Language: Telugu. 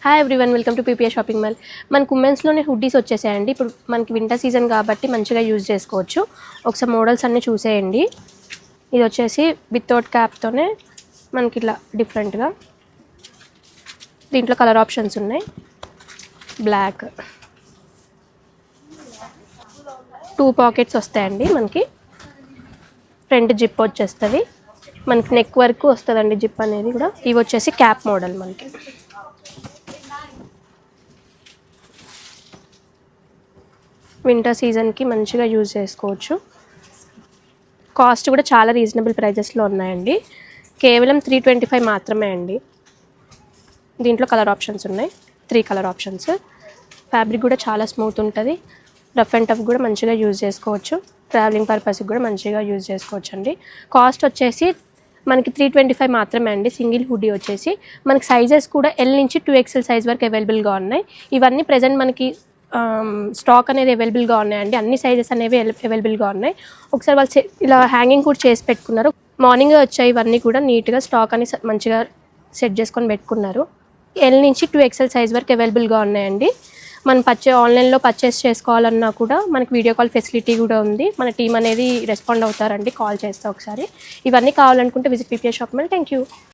Hi everyone, welcome to PPA shopping mall. మనకు ఉమెన్స్లోనే హుడ్డీస్ వచ్చేసాయండి. ఇప్పుడు మనకి వింటర్ సీజన్ కాబట్టి మంచిగా యూజ్ చేసుకోవచ్చు. ఒకసారి మోడల్స్ అన్నీ చూసేయండి. ఇది వచ్చేసి వితౌట్ క్యాప్తోనే మనకి ఇట్లా డిఫరెంట్గా దీంట్లో కలర్ ఆప్షన్స్ ఉన్నాయి. బ్లాక్ 2 పాకెట్స్ వస్తాయండి. మనకి ఫ్రంట్ జిప్ వచ్చేస్తుంది. మనకి నెక్ వరకు వస్తుందండి జిప్ అనేది కూడా. ఇవి వచ్చేసి క్యాప్ మోడల్. మనకి వింటర్ సీజన్కి మంచిగా యూజ్ చేసుకోవచ్చు. కాస్ట్ కూడా చాలా రీజనబుల్ ప్రైజెస్లో ఉన్నాయండి. కేవలం 325 మాత్రమే అండి. దీంట్లో కలర్ ఆప్షన్స్ ఉన్నాయి, 3 కలర్ ఆప్షన్స్. ఫ్యాబ్రిక్ కూడా చాలా స్మూత్ ఉంటుంది. రఫ్ అండ్ టఫ్ కూడా మంచిగా యూజ్ చేసుకోవచ్చు. ట్రావెలింగ్ పర్పస్కి కూడా మంచిగా యూజ్ చేసుకోవచ్చు అండి. కాస్ట్ వచ్చేసి మనకి 325 మాత్రమే అండి. సింగిల్ హుడీ వచ్చేసి మనకి సైజెస్ కూడా L నుంచి 2XL సైజ్ వరకు అవైలబుల్గా ఉన్నాయి. ఇవన్నీ ప్రజెంట్ మనకి స్టాక్ అనేది అవైలబుల్గా ఉన్నాయండి. అన్ని సైజెస్ అనేవి అవైలబుల్గా ఉన్నాయి. ఒకసారి వాళ్ళు ఇలా హ్యాంగింగ్ కూడా చేసి పెట్టుకున్నారు. మార్నింగ్ వచ్చాయి ఇవన్నీ కూడా నీట్గా స్టాక్ అని మంచిగా సెట్ చేసుకొని పెట్టుకున్నారు. L నుంచి 2XL సైజ్ వరకు అవైలబుల్గా ఉన్నాయండి. మనం ఆన్లైన్లో పర్చేస్ చేసుకోవాలన్నా కూడా మనకి వీడియో కాల్ ఫెసిలిటీ కూడా ఉంది. మన టీం అనేది రెస్పాండ్ అవుతారండి కాల్ చేస్తే ఒకసారి. ఇవన్నీ కావాలనుకుంటే visit PPA shopping mall. Thank you.